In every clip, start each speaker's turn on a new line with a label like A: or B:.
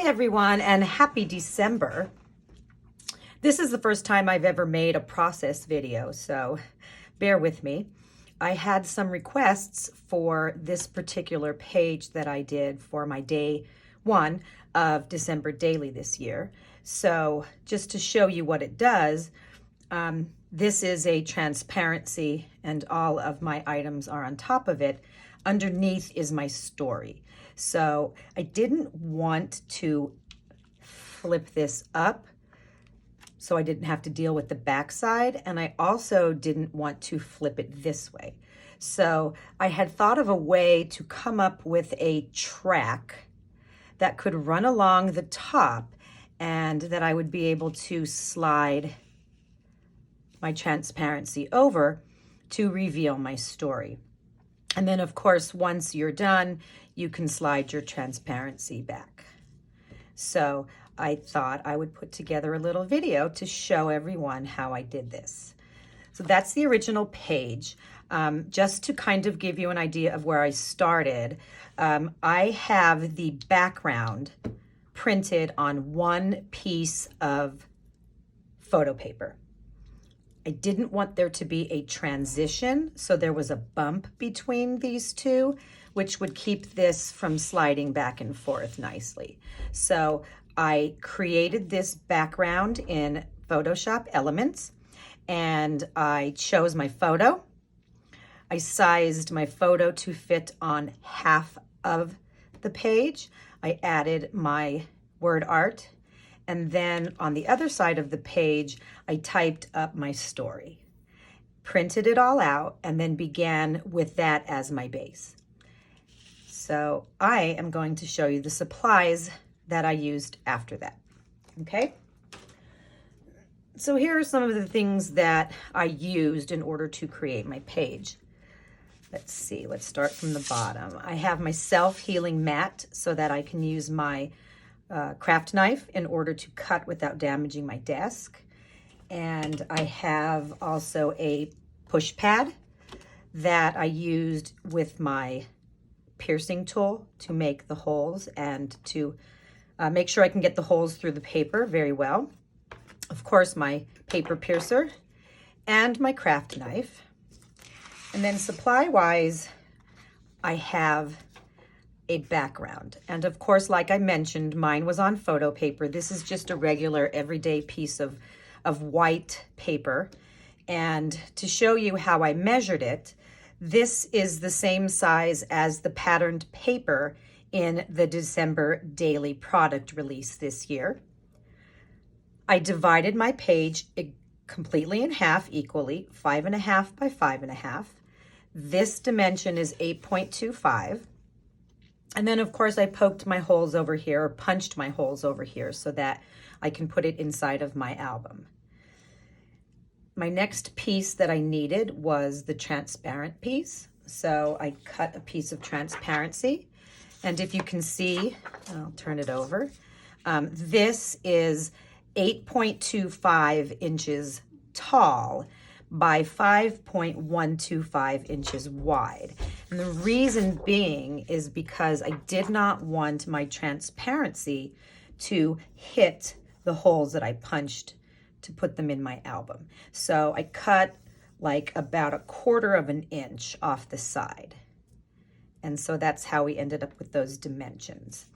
A: everyone, and happy December. This is the first time I've ever made a process video, so bear with me. I had some requests for this particular page that I did for my day one of December daily this year. So just to show you what it does, this is a transparency and all of my items are on top of it. Underneath is my story. So I didn't want to flip this up so I didn't have to deal with the back side, and I also didn't want to flip it this way. So I had thought of a way to come up with a track that could run along the top and that I would be able to slide my transparency over to reveal my story. And then of course, once you're done, you can slide your transparency back. So I thought I would put together a little video to show everyone how I did this. So that's the original page. Just to kind of give you an idea of where I started, I have the background printed on one piece of photo paper. I didn't want there to be a transition, so there was a bump between these two, which would keep this from sliding back and forth nicely. So I created this background in Photoshop Elements, and I chose my photo. I sized my photo to fit on half of the page. I added my word art. And then on the other side of the page, I typed up my story, printed it all out, and then began with that as my base. So I am going to show you the supplies that I used after that, okay? So here are some of the things that I used in order to create my page. Let's see, let's start from the bottom. I have my self-healing mat so that I can use my craft knife in order to cut without damaging my desk. And I have also a push pad that I used with my piercing tool to make the holes and to make sure I can get the holes through the paper very well. Of course, my paper piercer and my craft knife. And then supply-wise, I have a background. And of course, like I mentioned, mine was on photo paper. This is just a regular everyday piece of white paper. And to show you how I measured it, this is the same size as the patterned paper in the December daily product release this year. I divided my page completely in half equally, 5.5 by 5.5. This dimension is 8.25. And then of course I poked my holes over here, or punched my holes over here so that I can put it inside of my album. My next piece that I needed was the transparent piece. So I cut a piece of transparency. And if you can see, I'll turn it over. This is 8.25 inches tall by 5.125 inches wide. And the reason being is because I did not want my transparency to hit the holes that I punched to put them in my album. So I cut like about 1/4 of an inch off the side. And so that's how we ended up with those dimensions.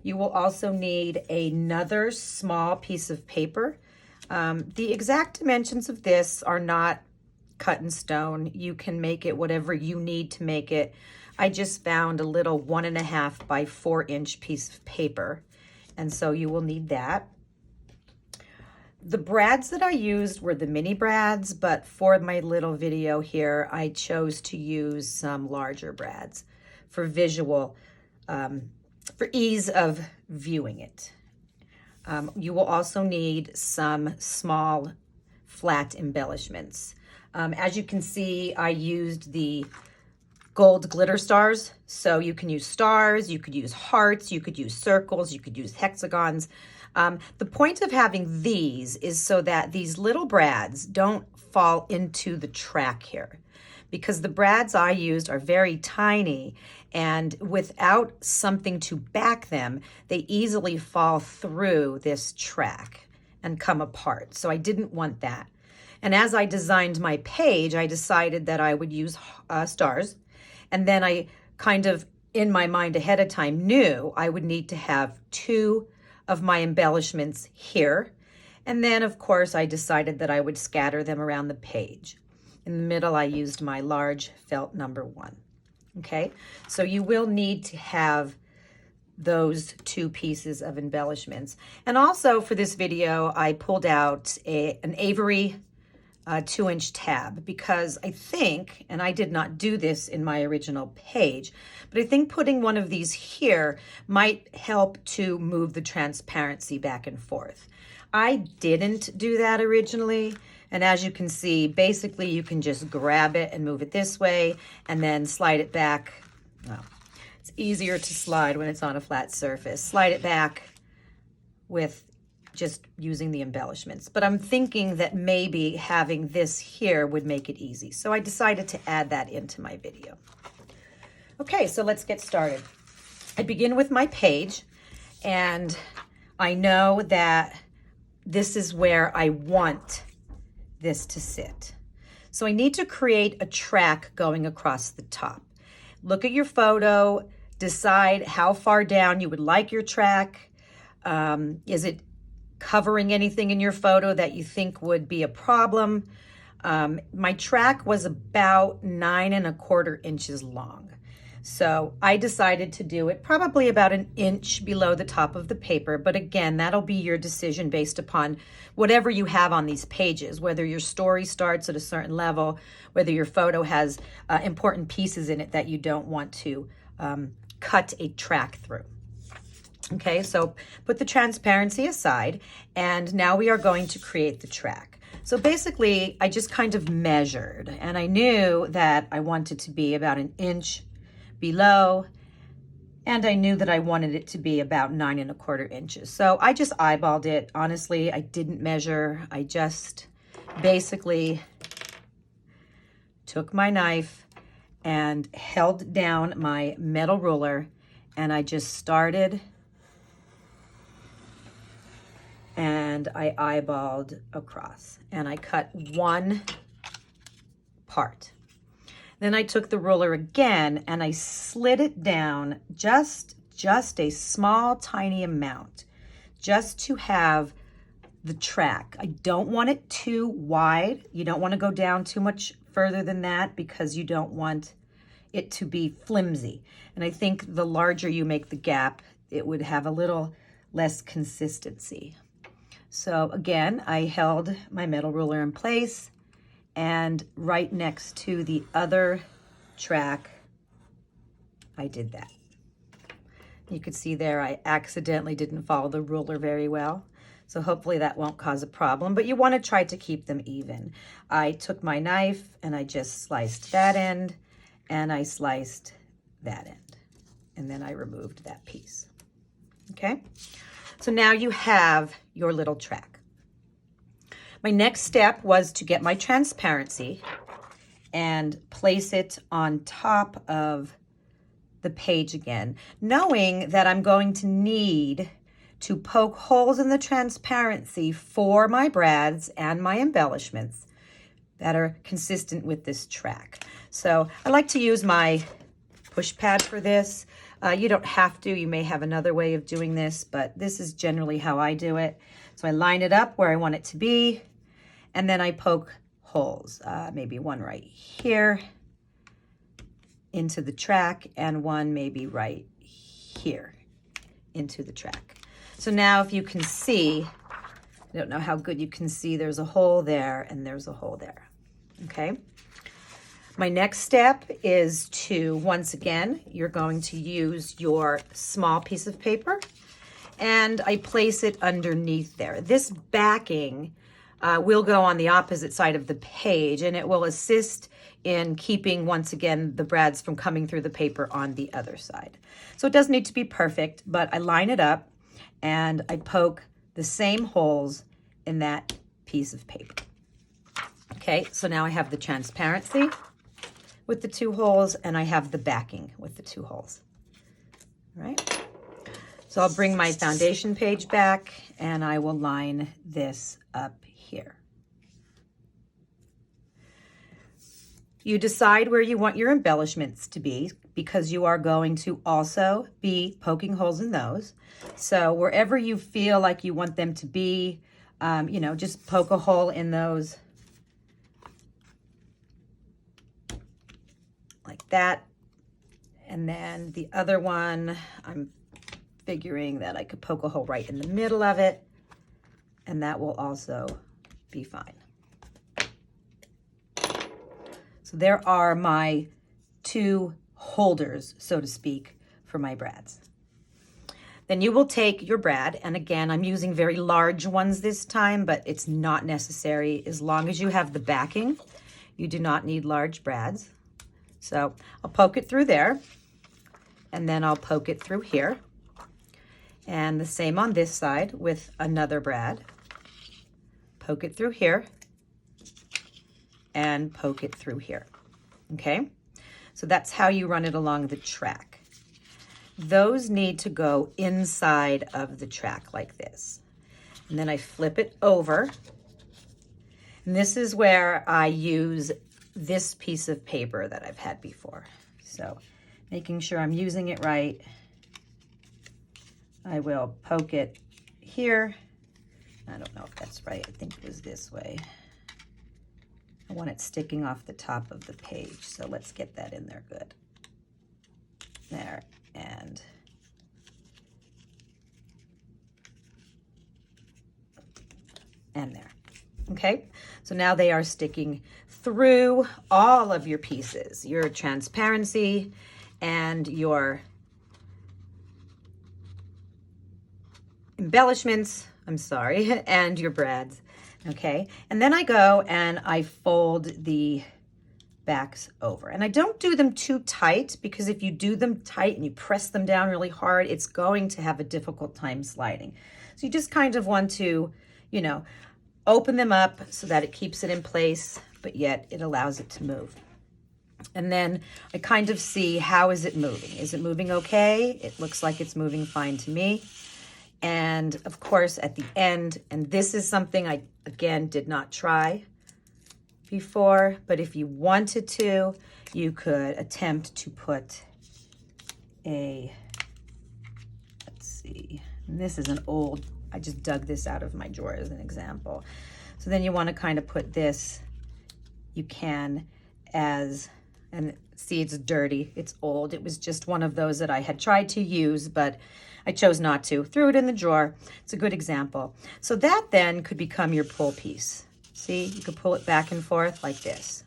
A: You will also need another small piece of paper. The exact dimensions of this are not cut in stone. You can make it whatever you need to make it. I just found a little 1.5 by 4 inch piece of paper. And so you will need that. The brads that I used were the mini brads, but for my little video here, I chose to use some larger brads for visual, for ease of viewing it. You will also need some small flat embellishments. As you can see, I used the gold glitter stars. So you can use stars, you could use hearts, you could use circles, you could use hexagons. The point of having these is so that these little brads don't fall into the track here. because the brads I used are very tiny, and without something to back them, they easily fall through this track and come apart. So I didn't want that. And as I designed my page, I decided that I would use stars. And then I kind of, in my mind ahead of time, knew I would need to have 2 of my embellishments here. And then, of course, I decided that I would scatter them around the page. In the middle, I used my large felt number 1. Okay, so you will need to have those 2 pieces of embellishments. And also for this video, I pulled out an Avery 2-inch tab, because I think, and I did not do this in my original page, but I think putting one of these here might help to move the transparency back and forth. I didn't do that originally, and as you can see, basically you can just grab it and move it this way and then slide it back. Well, it's easier to slide when it's on a flat surface. Slide it back with just using the embellishments. But I'm thinking that maybe having this here would make it easy. So I decided to add that into my video. Okay, so let's get started. I begin with my page, and I know that this is where I want this to sit. So I need to create a track going across the top. Look at your photo, decide how far down you would like your track. Is it covering anything in your photo that you think would be a problem? My track was about 9¼ inches long. So I decided to do it probably about 1 inch below the top of the paper. But again, that'll be your decision based upon whatever you have on these pages, whether your story starts at a certain level, whether your photo has important pieces in it that you don't want to cut a track through. Okay, so put the transparency aside, and now we are going to create the track. So basically, I just kind of measured, and I knew that I wanted to be about 1 inch below, and I knew that I wanted it to be about 9¼ inches. So I just eyeballed it. Honestly, I didn't measure. I just basically took my knife and held down my metal ruler, and I just started, and I eyeballed across, and I cut 1 part. Then I took the ruler again and I slid it down just a small, tiny amount, just to have the track. I don't want it too wide. You don't want to go down too much further than that, because you don't want it to be flimsy. And I think the larger you make the gap, it would have a little less consistency. So again, I held my metal ruler in place, and right next to the other track, I did that. You could see there I accidentally didn't follow the ruler very well. So hopefully that won't cause a problem, but you want to try to keep them even. I took my knife and I just sliced that end, and I sliced that end, and then I removed that piece. Okay, so now you have your little track. My next step was to get my transparency and place it on top of the page again, knowing that I'm going to need to poke holes in the transparency for my brads and my embellishments that are consistent with this track. So I like to use my push pad for this. You don't have to. You may have another way of doing this, but this is generally how I do it. So I line it up where I want it to be, and then I poke holes, maybe one right here into the track, and one maybe right here into the track. So now if you can see, I don't know how good you can see, there's a hole there and there's a hole there, okay? My next step is to, once again, you're going to use your small piece of paper, and I place it underneath there. This backing will go on the opposite side of the page, and it will assist in keeping, once again, the brads from coming through the paper on the other side. So it doesn't need to be perfect, but I line it up and I poke the same holes in that piece of paper. Okay, so now I have the transparency. with the 2 holes, and I have the backing with the 2 holes. All right. So I'll bring my foundation page back and I will line this up here. You decide where you want your embellishments to be because you are going to also be poking holes in those. So wherever you feel like you want them to be, you know, just poke a hole in those like that. And then the other one, I'm figuring that I could poke a hole right in the middle of it, and that will also be fine. So there are my 2 holders, so to speak, for my brads. Then you will take your brad, and again, I'm using very large ones this time, but it's not necessary. As long as you have the backing, you do not need large brads. So I'll poke it through there, and then I'll poke it through here. And the same on this side with another brad. Poke it through here and poke it through here. Okay, so that's how you run it along the track. Those need to go inside of the track like this. And then I flip it over. And this is where I use this piece of paper that I've had before. So making sure I'm using it right. I will poke it here. I don't know if that's right. I think it was this way. I want it sticking off the top of the page. So let's get that in there good. There, and there. Okay, so now they are sticking through all of your pieces, your transparency and your embellishments, I'm sorry, and your brads, okay? And then I go and I fold the backs over. And I don't do them too tight because if you do them tight and you press them down really hard, it's going to have a difficult time sliding. So you just kind of want to, you know, open them up so that it keeps it in place, but yet it allows it to move. And then I kind of see, how is it moving? Is it moving okay? It looks like it's moving fine to me. And of course, at the end, and this is something I, again, did not try before, but if you wanted to, you could attempt to put a, let's see, and this is an old, I just dug this out of my drawer as an example. So then you want to kind of put this, you can, as, and see, it's dirty, it's old. It was just one of those that I had tried to use, but I chose not to. Threw it in the drawer. It's a good example. So that then could become your pull piece. See, you could pull it back and forth like this.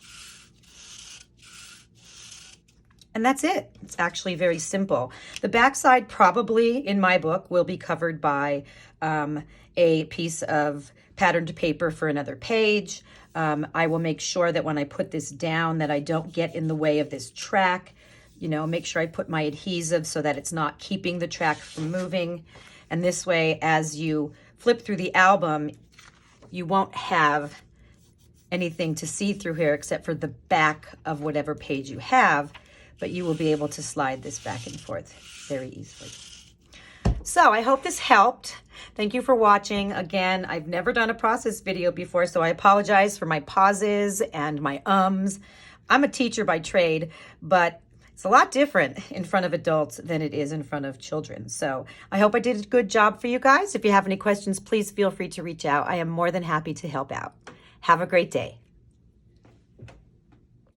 A: And that's it. It's actually very simple. The backside probably, in my book, will be covered by a piece of patterned paper for another page. I will make sure that when I put this down that I don't get in the way of this track. You know, make sure I put my adhesive so that it's not keeping the track from moving. And this way, as you flip through the album, you won't have anything to see through here except for the back of whatever page you have, but you will be able to slide this back and forth very easily. So I hope this helped. Thank you for watching. Again, I've never done a process video before, so I apologize for my pauses and my ums. I'm a teacher by trade, but it's a lot different in front of adults than it is in front of children. So I hope I did a good job for you guys. If you have any questions, please feel free to reach out. I am more than happy to help out. Have a great day.